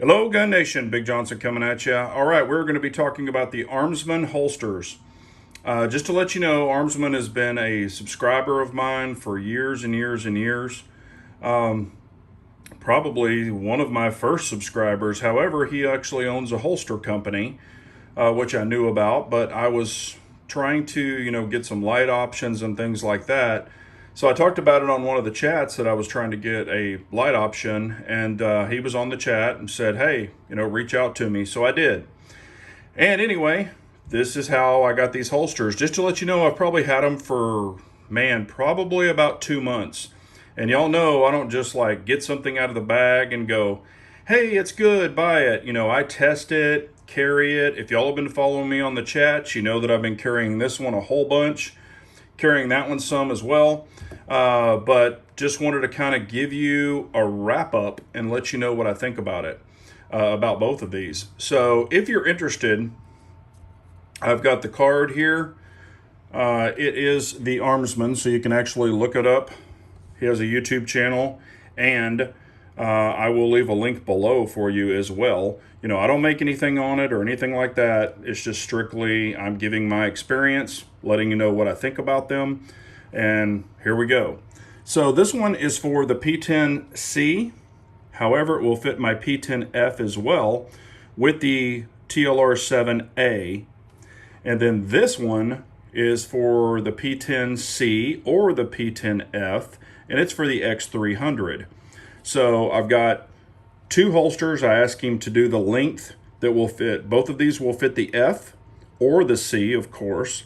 Hello, Gun Nation. Big Johnson coming at you. All right, we're going to be talking about the Armzmen holsters. Just to let you know, Armzmen has been a subscriber of mine for years and years and years. Probably one of my first subscribers. However, he actually owns a holster company, which I knew about, but I was trying to, get some light options and things like that. So I talked about it on one of the chats that I was trying to get a light option, and he was on the chat and said, hey, reach out to me. So I did. And anyway, this is how I got these holsters. Just to let you know, I've probably had them for, probably about 2 months. And y'all know I don't just like get something out of the bag and go, hey, it's good, buy it. I test it, carry it. If y'all have been following me on the chat, you know that I've been carrying this one a whole bunch, carrying that one some as well. But just wanted to kind of give you a wrap up and let you know what I think about it, about both of these. So if you're interested, I've got the card here. It is the Armzmen, so you can actually look it up. He has a YouTube channel, and I will leave a link below for you as well. I don't make anything on it or anything like that. It's just strictly I'm giving my experience, letting you know what I think about them. And here we go. So this one is for the P-10C. However, it will fit my P-10F as well with the TLR-7A. And then this one is for the P-10C or the P-10F, and it's for the X300. So I've got two holsters. I asked him to do the length that will fit. Both of these will fit the F or the C, of course.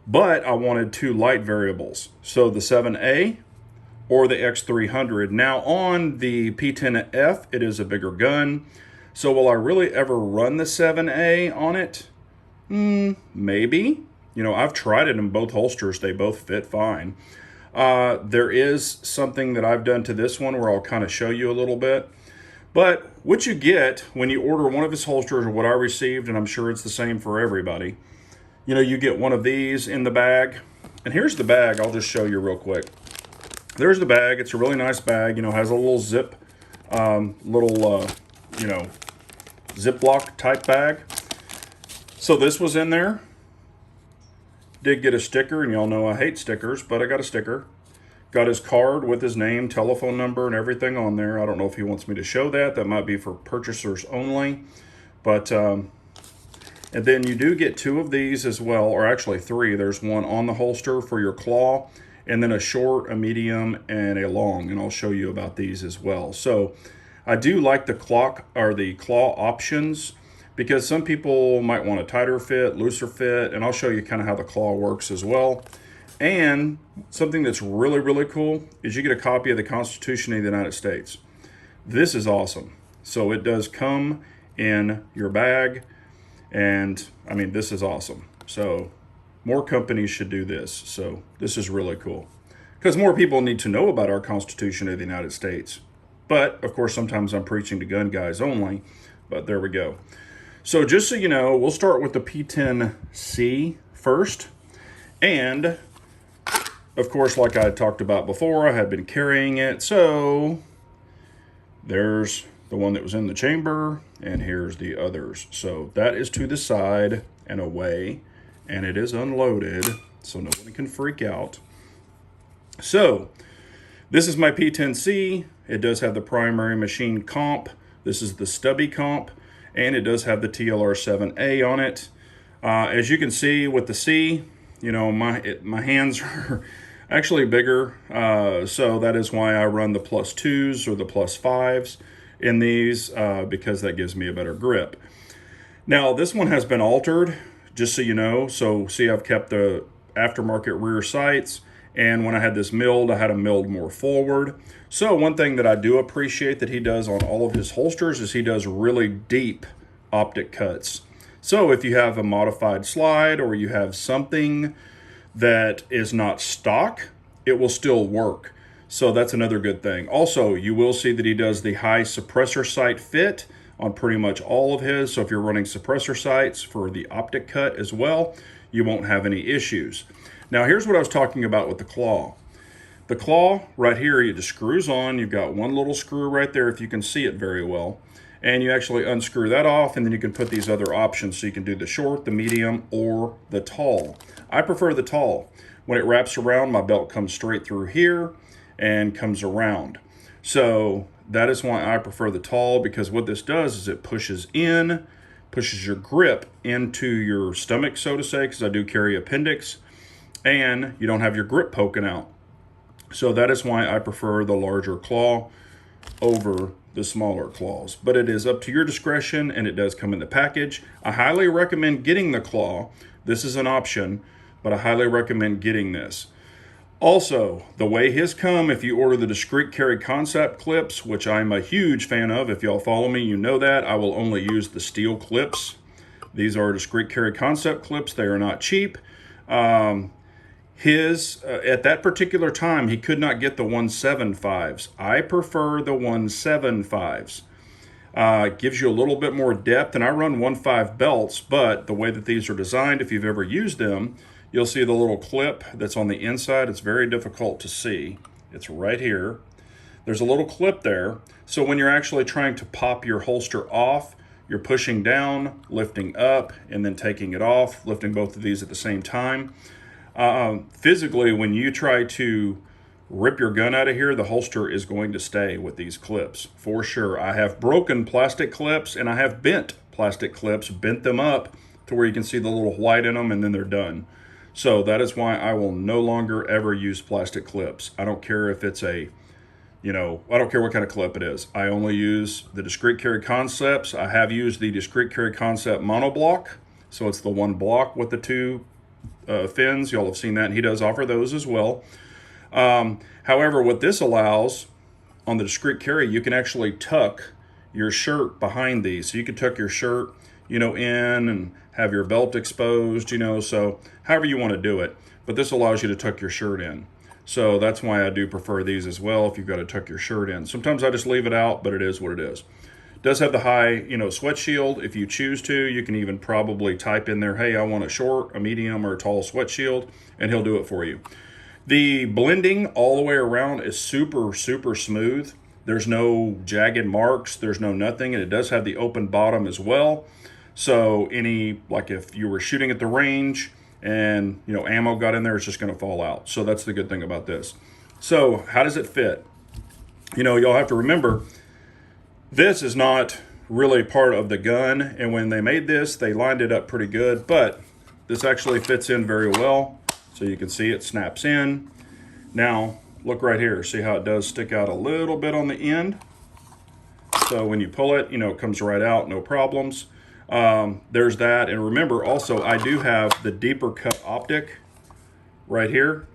But I wanted two light variables. So the 7A or the X300. Now on the P-10F, it is a bigger gun. So will I really ever run the 7A on it? Maybe. I've tried it in both holsters. They both fit fine. There is something that I've done to this one where I'll kind of show you a little bit. But what you get when you order one of his holsters, or what I received, and I'm sure it's the same for everybody, you get one of these in the bag. And here's the bag. I'll just show you real quick. There's the bag. It's a really nice bag. Has a little zip, Ziploc type bag. So this was in there. Did get a sticker, and y'all know I hate stickers, but I got a sticker. Got his card with his name, telephone number, and everything on there. I don't know if he wants me to show that. That might be for purchasers only. But, and then you do get two of these as well, or actually three. There's one on the holster for your claw, and then a short, a medium, and a long. And I'll show you about these as well. So I do like the claw options, because some people might want a tighter fit, looser fit, and I'll show you kind of how the claw works as well. And something that's really, really cool is you get a copy of the Constitution of the United States. This is awesome. So it does come in your bag, and this is awesome. So more companies should do this. So this is really cool, because more people need to know about our Constitution of the United States. But of course, sometimes I'm preaching to gun guys only, but there we go. So just so you know, we'll start with the P-10C first. And of course, like I talked about before, I had been carrying it. So there's the one that was in the chamber, and here's the others. So that is to the side and away, and it is unloaded, so no one can freak out. So this is my P-10C. It does have the primary machine comp. This is the stubby comp. And it does have the TLR-7A on it. As you can see with the C, my hands are actually bigger. So that is why I run the +2s or the +5s in these, because that gives me a better grip. Now this one has been altered, just so you know. So see, I've kept the aftermarket rear sights. And when I had this milled, I had them milled more forward. So one thing that I do appreciate that he does on all of his holsters is he does really deep optic cuts. So if you have a modified slide, or you have something that is not stock, it will still work. So that's another good thing. Also, you will see that he does the high suppressor sight fit on pretty much all of his. So if you're running suppressor sights for the optic cut as well, you won't have any issues. Now here's what I was talking about with the claw. The claw right here, it just screws on. You've got one little screw right there, if you can see it very well. and you actually unscrew that off, and then you can put these other options. So you can do the short, the medium, or the tall. I prefer the tall. When it wraps around, my belt comes straight through here and comes around. So that is why I prefer the tall, because what this does is it pushes your grip into your stomach, so to say, because I do carry appendix, and you don't have your grip poking out. So that is why I prefer the larger claw over the smaller claws. But it is up to your discretion, and it does come in the package. I highly recommend getting the claw. This is an option, but I highly recommend getting this. Also, the way his come, if you order the discreet carry concept clips, which I'm a huge fan of, if y'all follow me, you know that. I will only use the steel clips. These are discreet carry concept clips. They are not cheap. At that particular time, he could not get the 175s. I prefer the 175s. It gives you a little bit more depth, and I run 1.5 belts, but the way that these are designed, if you've ever used them, you'll see the little clip that's on the inside. It's very difficult to see. It's right here. There's a little clip there. So when you're actually trying to pop your holster off, you're pushing down, lifting up, and then taking it off, lifting both of these at the same time. Physically, when you try to rip your gun out of here, the holster is going to stay with these clips for sure. I have broken plastic clips, and I have bent plastic clips, bent them up to where you can see the little white in them, and then they're done. So that is why I will no longer ever use plastic clips. I don't care if it's I don't care what kind of clip it is. I only use the discreet carry concepts. I have used the discreet carry concept monoblock. So it's the one block with the two fins. Y'all have seen that. And he does offer those as well. However, what this allows on the discreet carry, you can actually tuck your shirt behind these. So you can tuck your shirt, in and have your belt exposed, so however you want to do it. But this allows you to tuck your shirt in. So that's why I do prefer these as well, if you've got to tuck your shirt in. Sometimes I just leave it out, but it is what it is. It does have the high, sweat shield. If you choose to, you can even probably type in there, hey, I want a short, a medium, or a tall sweat shield, and he'll do it for you. The blending all the way around is super, super smooth. There's no jagged marks. There's no nothing. And it does have the open bottom as well. So if you were shooting at the range and, ammo got in there, it's just going to fall out. So that's the good thing about this. So how does it fit? Y'all have to remember, this is not really part of the gun. And when they made this, they lined it up pretty good. But this actually fits in very well. So you can see it snaps in. Now, look right here. See how it does stick out a little bit on the end? So when you pull it, it comes right out, no problems. There's that. And remember also, I do have the deeper cut optic right here.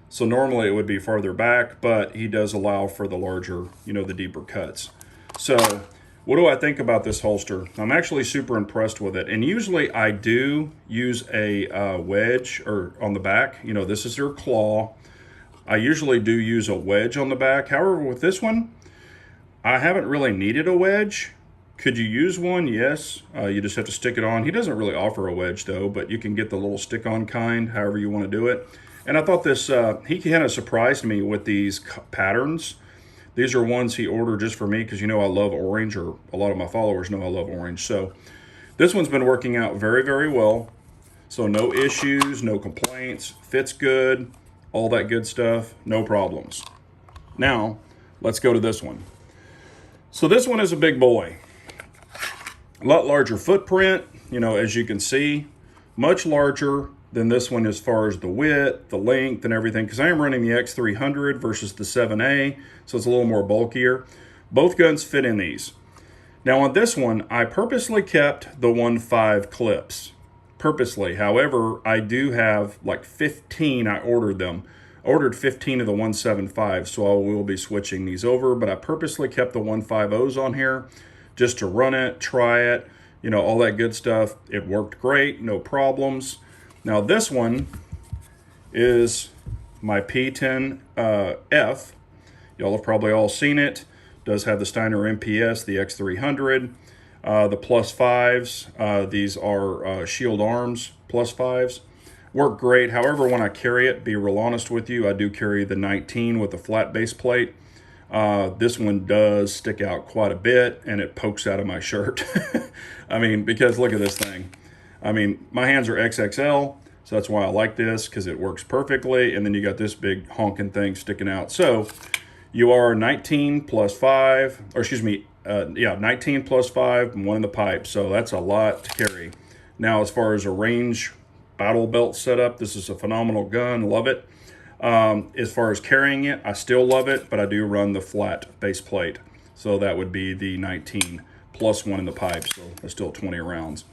So normally it would be farther back, but he does allow for the larger, the deeper cuts. So what do I think about this holster? I'm actually super impressed with it. And usually I do use a wedge or on the back. This is your claw. I usually do use a wedge on the back. However, with this one, I haven't really needed a wedge. Could you use one? Yes. You just have to stick it on. He doesn't really offer a wedge though, but you can get the little stick-on kind, however you want to do it. And I thought this, he kind of surprised me with these patterns. These are ones he ordered just for me because I love orange, or a lot of my followers know I love orange. So this one's been working out very, very well. So no issues, no complaints, fits good, all that good stuff, no problems. Now, let's go to this one. So this one is a big boy. A lot larger footprint, as you can see, much larger than this one as far as the width, the length, and everything, because I am running the X300 versus the 7A, so it's a little more bulkier. Both guns fit in these. Now on this one, I purposely kept the 1.5 clips. Purposely. However, I do have like 15, I ordered them. I ordered 15 of the 1.75, so I will be switching these over, but I purposely kept the 1.50s on here just to run it, try it, all that good stuff. It worked great, no problems. Now this one is my P-10F. Y'all have probably all seen it. Does have the Steiner MPS, the X300, the +5s. These are Shield Arms +5s. Work great. However, when I carry it, be real honest with you, I do carry the 19 with the flat base plate. This one does stick out quite a bit, and it pokes out of my shirt. I mean, because look at this thing. I mean, my hands are XXL, so that's why I like this, because it works perfectly. And then you got this big honking thing sticking out. So you are 19 plus 5, or excuse me, 19 plus 5, and 1 in the pipe. So that's a lot to carry. Now, as far as a range battle belt setup, this is a phenomenal gun. Love it. As far as carrying it, I still love it, but I do run the flat base plate. So that would be the 19 plus 1 in the pipe. So that's still 20 rounds.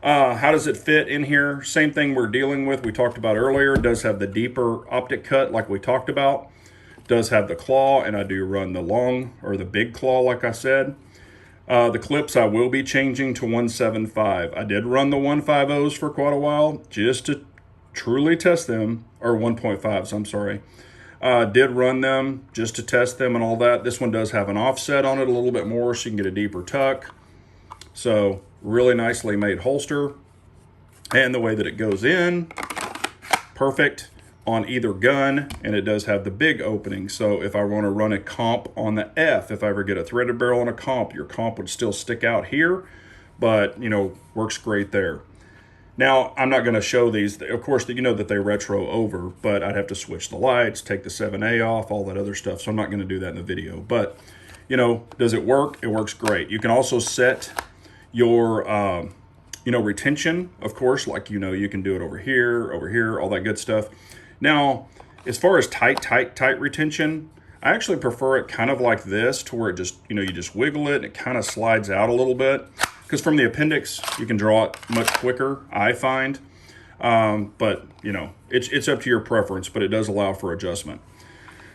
How does it fit in here? Same thing we're dealing with. We talked about earlier. It does have the deeper optic cut like we talked about. It does have the claw, and I do run the long or the big claw like I said. The clips I will be changing to 175. I did run the 150s for quite a while just to truly test them, or 1.5s, I'm sorry. Did run them just to test them and all that. This one does have an offset on it a little bit more so you can get a deeper tuck. So really nicely made holster. And the way that it goes in, perfect on either gun, and it does have the big opening. So if I want to run a comp on the F, if I ever get a threaded barrel on a comp, your comp would still stick out here, but you know, works great there. Now, I'm not going to show these. Of course, you know that they retro over, but I'd have to switch the lights, take the 7A off, all that other stuff. So I'm not going to do that in the video. But, you know, does it work? It works great. You can also set your, retention, of course, like, you can do it over here, all that good stuff. Now, as far as tight retention, I actually prefer it kind of like this, to where it just, you just wiggle it and it kind of slides out a little bit. Because from the appendix, you can draw it much quicker, I find. But, it's up to your preference, but it does allow for adjustment.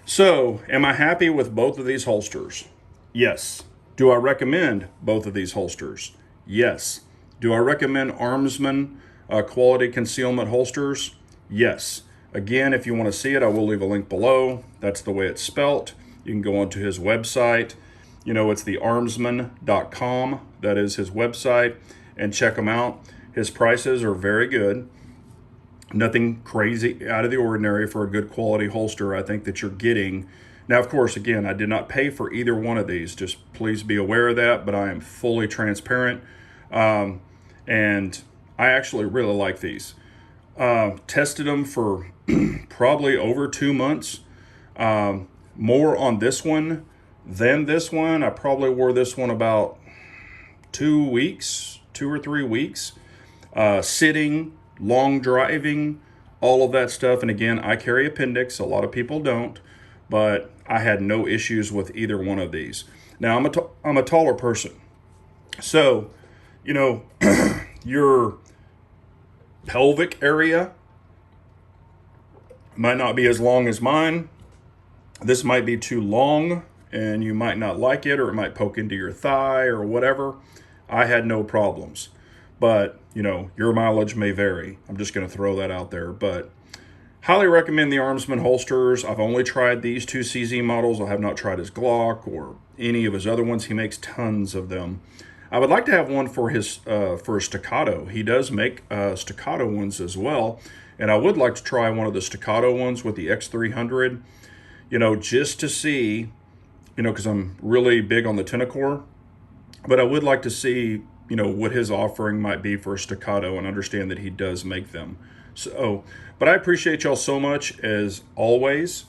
So, am I happy with both of these holsters? Yes. Do I recommend both of these holsters? Yes. Do I recommend Armzmen quality concealment holsters? Yes. Again, if you want to see it, I will leave a link below. That's the way it's spelt. You can go onto his website. It's the armzmen.com. That is his website, and check him out. His prices are very good. Nothing crazy out of the ordinary for a good quality holster, I think, that you're getting. Now, of course, again, I did not pay for either one of these. Just please be aware of that, but I am fully transparent. And I actually really like these. Tested them for probably over 2 months. More on this one than this one. I probably wore this one about 2 weeks, 2 or 3 weeks. Sitting, long driving, all of that stuff. And again, I carry appendix. A lot of people don't, but I had no issues with either one of these. Now, I'm a taller person. So, your pelvic area might not be as long as mine. This might be too long and you might not like it, or it might poke into your thigh or whatever. I had no problems, but your mileage may vary. I'm just going to throw that out there, but highly recommend the Armzmen holsters. I've only tried these 2 CZ models. I have not tried his Glock or any of his other ones. He makes tons of them. I would like to have one for his for staccato. He does make staccato ones as well, and I would like to try one of the staccato ones with the X300. Just to see, because I'm really big on the Tenacore, but I would like to see, what his offering might be for a staccato, and understand that he does make them. So, but I appreciate y'all so much as always.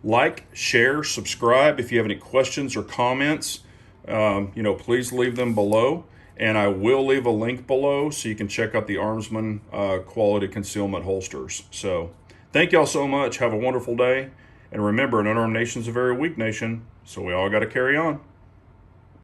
Like, share, subscribe. If you have any questions or comments, please leave them below, and I will leave a link below so you can check out the Armzmen quality concealment holsters. So thank y'all so much. Have a wonderful day. And remember, an unarmed nation's a very weak nation, so we all got to carry on.